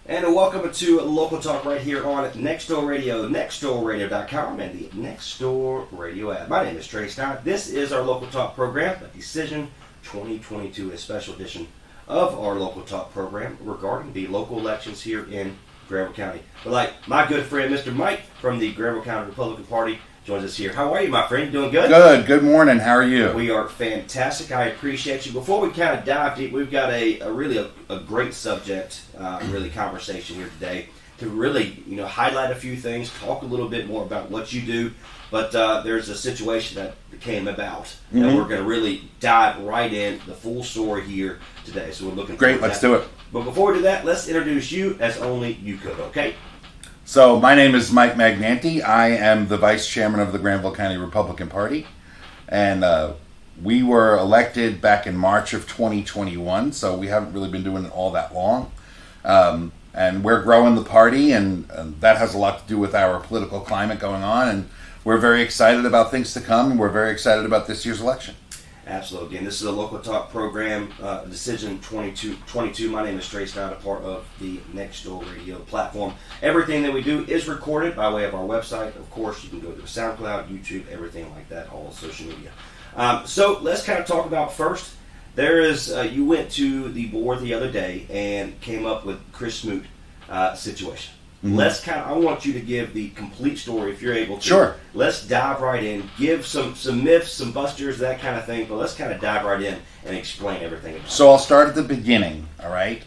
And welcome to Local Talk right here on Nextdoor Radio, nextdoorradio.com, and the Nextdoor Radio app. My name is Trey Scott. This is our Local Talk program, a Decision 2022, a special edition of our Local Talk program regarding the local elections here in Granville County. But like my good friend, Mr. Mike from the Granville County Republican Party, joins us here. How are you, my friend? Doing good? Good morning. How are you? We are fantastic. I appreciate you. Before we kind of dive deep, we've got a really great subject, really conversation here today to really, highlight a few things, talk a little bit more about what you do. But there's a situation that came about, and we're going to really dive right in the full story here today. So we're looking forward to that. Let's do it. But before we do that, let's introduce you as only you could, okay? So my name is Mike Magnanti. I am the Vice Chairman of the Granville County Republican Party. And we were elected back in March of 2021, so we haven't really been doing it all that long. And we're growing the party, and that has a lot to do with our political climate going on. And we're very excited about things to come, and we're very excited about this year's election. Absolutely. Again, this is a Local Talk program, Decision 2022. My name is Trey Scott, a part of the Nextdoor Radio platform. Everything that we do is recorded by way of our website. Of course, you can go to SoundCloud, YouTube, everything like that, all social media. So let's kind of talk about first. There is, you went to the board the other day and came up with Chris Smoot situation. Mm-hmm. I want you to give the complete story if you're able to. Sure. Let's dive right in. Give some myths, some busters, that kind of thing, but let's kind of dive right in and explain everything. So I'll start at the beginning, all right?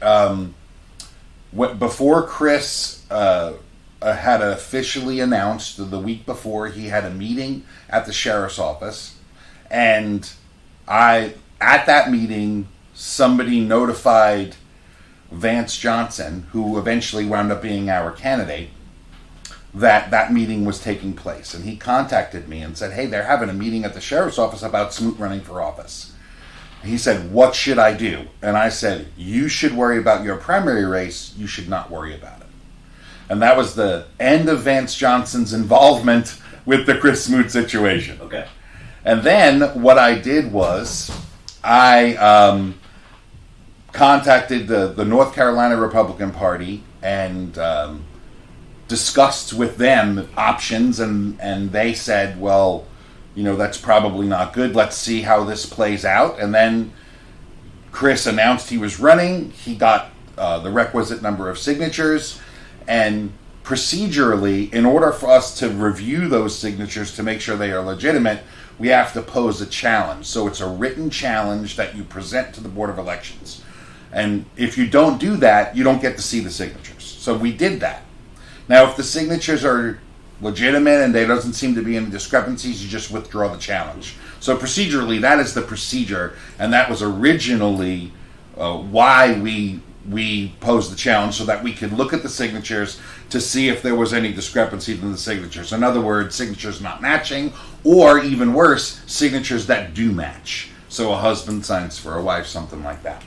Before Chris had officially announced, the week before, he had a meeting at the sheriff's office, and at that meeting, somebody notified Vance Johnson, who eventually wound up being our candidate, that meeting was taking place. And he contacted me and said, hey, they're having a meeting at the sheriff's office about Smoot running for office. He said, what should I do? And I said, you should worry about your primary race. You should not worry about it. And that was the end of Vance Johnson's involvement with the Chris Smoot situation. Okay. And then what I did was I contacted the North Carolina Republican Party and discussed with them options, and they said, well, that's probably not good. Let's see how this plays out. And then Chris announced he was running. He got the requisite number of signatures, and procedurally, in order for us to review those signatures to make sure they are legitimate, we have to pose a challenge. So it's a written challenge that you present to the Board of Elections. And if you don't do that, you don't get to see the signatures. So we did that. Now, if the signatures are legitimate and there doesn't seem to be any discrepancies, you just withdraw the challenge. So procedurally, that is the procedure, and that was originally why we posed the challenge, so that we could look at the signatures to see if there was any discrepancy in the signatures. In other words, signatures not matching, or even worse, signatures that do match. So a husband signs for a wife, something like that.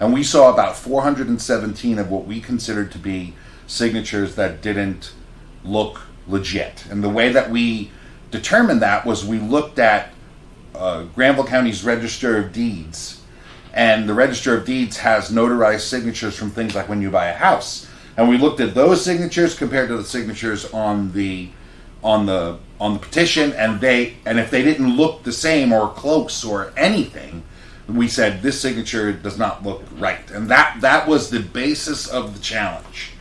And we saw about 417 of what we considered to be signatures that didn't look legit. And the way that we determined that was we looked at Granville County's Register of Deeds. And the Register of Deeds has notarized signatures from things like when you buy a house. And we looked at those signatures compared to the signatures on the petition, and if they didn't look the same or close or anything, we said this signature does not look right. And that was the basis of the challenge.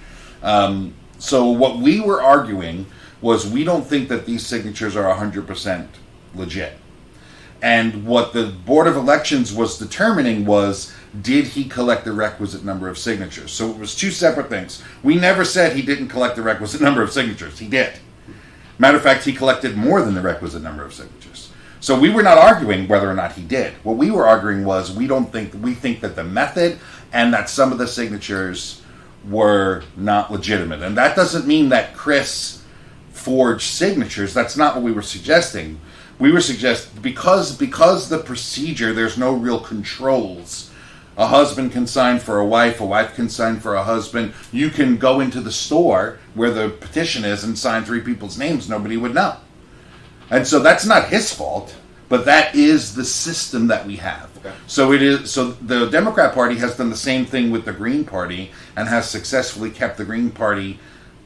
So what we were arguing was we don't think that these signatures are 100% legit. And what the Board of Elections was determining was, did he collect the requisite number of signatures? So it was two separate things. We never said he didn't collect the requisite number of signatures. He did. Matter of fact, he collected more than the requisite number of signatures. So we were not arguing whether or not he did. What we were arguing was we think that the method and that some of the signatures were not legitimate. And that doesn't mean that Chris forged signatures. That's not what we were suggesting. We were suggesting because the procedure, there's no real controls. A husband can sign for a wife can sign for a husband. You can go into the store where the petition is and sign three people's names. Nobody would know. And so that's not his fault, but that is the system that we have. Okay. So the Democrat Party has done the same thing with the Green Party and has successfully kept the Green Party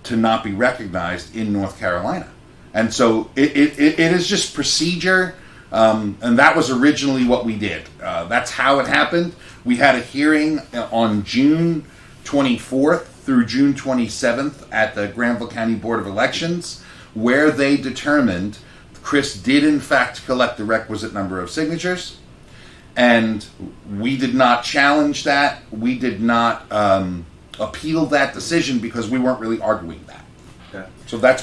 to not be recognized in North Carolina. And so it is just procedure, and that was originally what we did. That's how it happened. We had a hearing on June 24th through June 27th at the Granville County Board of Elections, where they determined Chris did in fact collect the requisite number of signatures, and we did not challenge that. We did not appeal that decision because we weren't really arguing that. Okay. So that's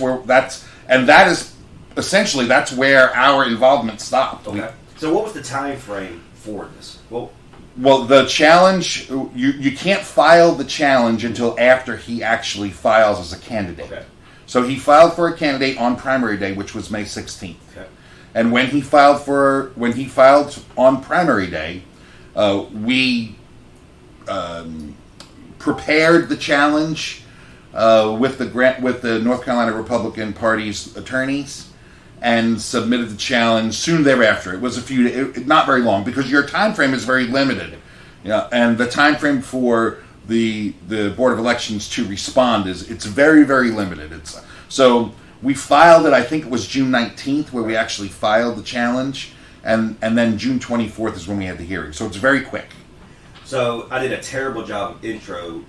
where our involvement stopped. Okay. So what was the time frame for this? Well, the challenge, you can't file the challenge until after he actually files as a candidate. Okay. So he filed for a candidate on primary day, which was May 16th. Okay. And when he filed on primary day, we prepared the challenge with the North Carolina Republican Party's attorneys and submitted the challenge soon thereafter. It was not very long, because your time frame is very limited. And the time frame for the Board of Elections to respond it's very, very limited. So we filed it, I think it was June 19th where we actually filed the challenge, and then June 24th is when we had the hearing. So it's very quick. So I did a terrible job of intro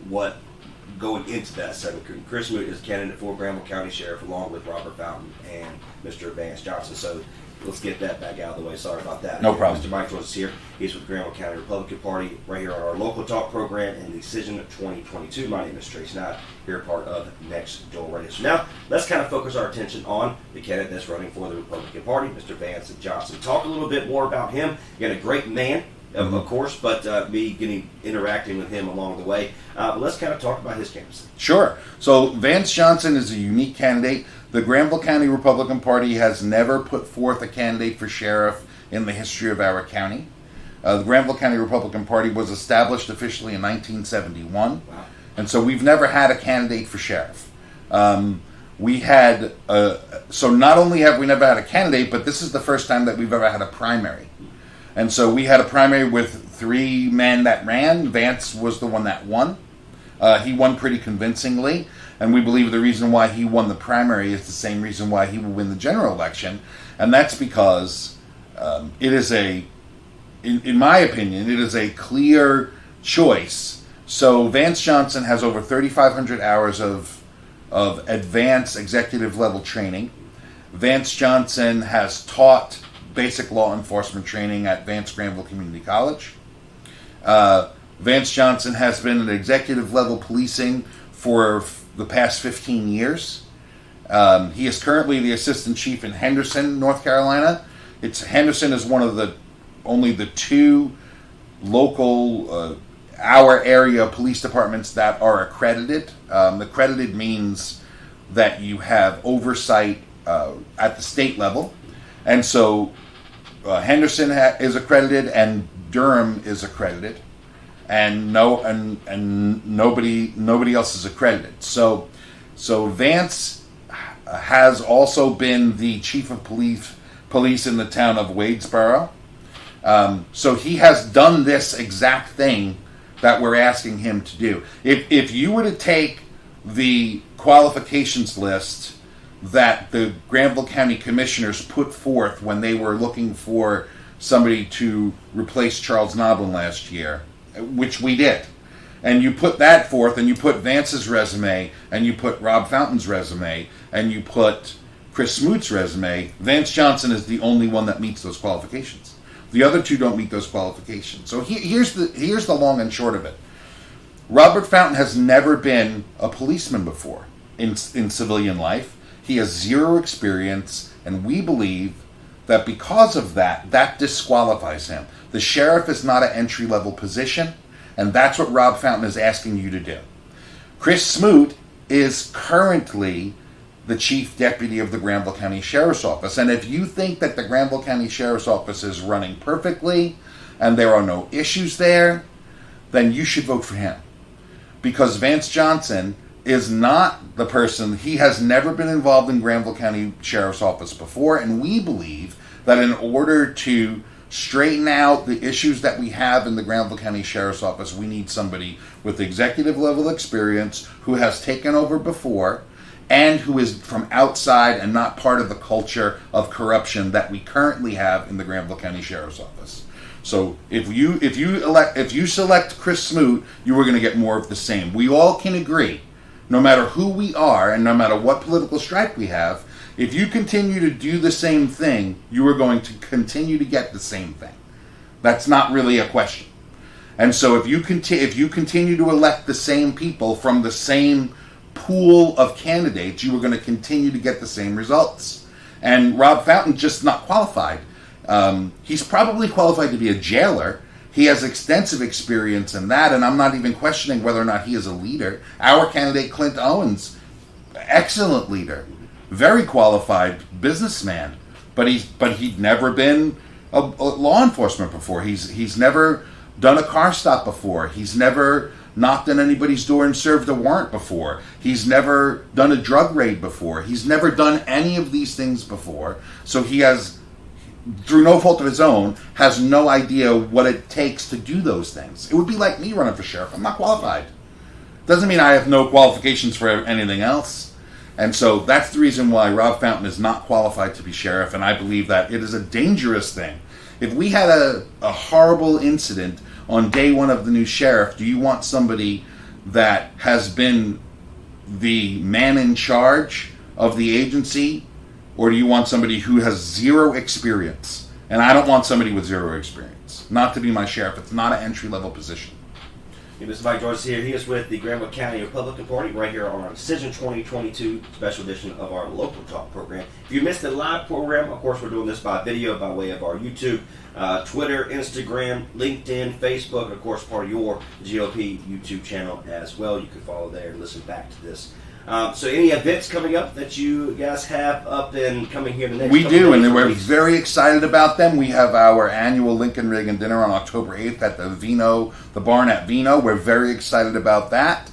going into that segment. Chris Smoot is a candidate for Granville County Sheriff along with Robert Fountain and Mr. Vance Johnson. So let's get that back out of the way. Sorry about that. No problem. Mr. Mike Jones is here. He's with the Granville County Republican Party right here on our Local Talk program in Decision 2022. My name is Trace Knight, here part of Next Door Radio. So now let's kind of focus our attention on the candidate that's running for the Republican Party, Mr. Vance Johnson. Talk a little bit more about him. Again, a great man, of course, but me interacting with him along the way. But let's kind of talk about his candidacy. Sure. So Vance Johnson is a unique candidate. The Granville County Republican Party has never put forth a candidate for sheriff in the history of our county. The Granville County Republican Party was established officially in 1971. Wow. And so we've never had a candidate for sheriff. So not only have we never had a candidate, but this is the first time that we've ever had a primary. And so we had a primary with 3 men that ran. Vance was the one that won. He won pretty convincingly, and we believe the reason why he won the primary is the same reason why he will win the general election, and that's because it is in my opinion, it is a clear choice. So Vance Johnson has over 3,500 hours of advanced executive level training. Vance Johnson has taught basic law enforcement training at Vance Granville Community College. Vance Johnson has been in executive level policing for the past 15 years. He is currently the assistant chief in Henderson, North Carolina. Henderson is one of only the 2 local our area police departments that are accredited. Accredited means that you have oversight at the state level. And so Henderson is accredited and Durham is accredited, and nobody else is accredited. So Vance has also been the chief of police in the town of Wadesboro. So he has done this exact thing that we're asking him to do. If you were to take the qualifications list that the Granville County Commissioners put forth when they were looking for somebody to replace Charles Noblin last year, which we did, and you put that forth, and you put Vance's resume, and you put Rob Fountain's resume, and you put Chris Smoot's resume, Vance Johnson is the only one that meets those qualifications. The other 2 don't meet those qualifications. So here's the long and short of it. Robert Fountain has never been a policeman before in civilian life. He has 0 experience, and we believe that because of that disqualifies him. The sheriff is not an entry-level position, and that's what Rob Fountain is asking you to do. Chris Smoot is currently the chief deputy of the Granville County Sheriff's Office, and if you think that the Granville County Sheriff's Office is running perfectly and there are no issues there, then you should vote for him. Because Vance Johnson is not the person. He has never been involved in Granville County Sheriff's Office before, and we believe that in order to straighten out the issues that we have in the Granville County Sheriff's Office, we need somebody with executive level experience who has taken over before and who is from outside and not part of the culture of corruption that we currently have in the Granville County Sheriff's Office. So if you select Chris Smoot, you are going to get more of the same. We all can agree, no matter who we are and no matter what political stripe we have, if you continue to do the same thing, you are going to continue to get the same thing. That's not really a question. And so if you continue to elect the same people from the same pool of candidates, you are going to continue to get the same results. And Rob Fountain's just not qualified. He's probably qualified to be a jailer. He has extensive experience in that, and I'm not even questioning whether or not he is a leader. Our candidate, Clint Owens, excellent leader, very qualified businessman, but he'd never been a law enforcement before. He's never done a car stop before. He's never knocked on anybody's door and served a warrant before. He's never done a drug raid before. He's never done any of these things before. So he has, through no fault of his own, has no idea what it takes to do those things. It would be like me running for sheriff. I'm not qualified. Doesn't mean I have no qualifications for anything else. And so that's the reason why Rob Fountain is not qualified to be sheriff, and I believe that it is a dangerous thing. If we had a horrible incident on day one of the new sheriff, do you want somebody that has been the man in charge of the agency, or do you want somebody who has zero experience? And I don't want somebody with zero experience. Not to be my sheriff. It's not an entry-level position. Hey, Mr. Mike George here. He is with the Granville County Republican Party right here on our Decision 2022 special edition of our Local Talk program. If you missed the live program, of course, we're doing this by video by way of our YouTube, Twitter, Instagram, LinkedIn, Facebook, and of course, part of your GOP YouTube channel as well. You can follow there and listen back to this. So any events coming up that you guys have up and coming here the next We do, and we're weeks? very excited about them. We have our annual Lincoln Reagan dinner on October 8th at the barn at Vino. We're very excited about that.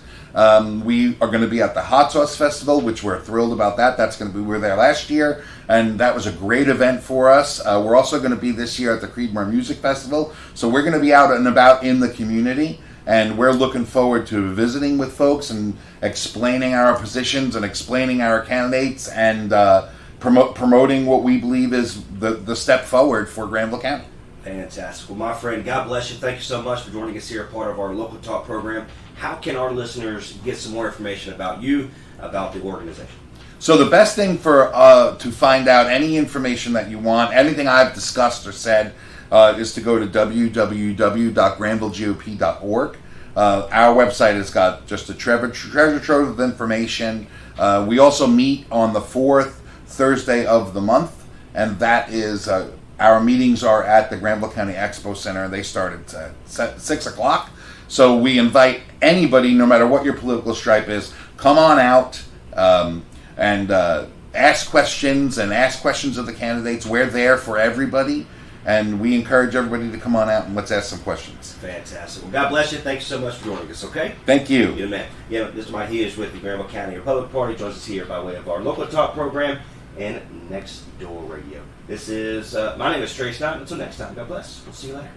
We are going to be at the Hot Sauce Festival, which we're thrilled about that. We were there last year, and that was a great event for us. We're also going to be this year at the Creedmoor Music Festival. So we're going to be out and about in the community. And we're looking forward to visiting with folks and explaining our positions and explaining our candidates and promoting what we believe is the step forward for Granville County. Fantastic. Well, my friend, God bless you. Thank you so much for joining us here, part of our Local Talk program. How can our listeners get some more information about you, about the organization? So the best thing for to find out any information that you want, anything I've discussed or said, is to go to www.granvillegop.org. Our website has got just a treasure trove of information. We also meet on the fourth Thursday of the month, and that is our meetings are at the Granville County Expo Center. They start at 6 o'clock. So we invite anybody, no matter what your political stripe is, come on out and ask questions of the candidates. We're there for everybody. And we encourage everybody to come on out and let's ask some questions. Fantastic. Well, God bless you. Thanks so much for joining us, okay? Thank you. You're the man. Yeah, Mr. Mike, he is with the Granville County Republican Party. Joins us here by way of our Local Talk program and Next Door Radio. My name is Trey Scott. Until next time, God bless. We'll see you later.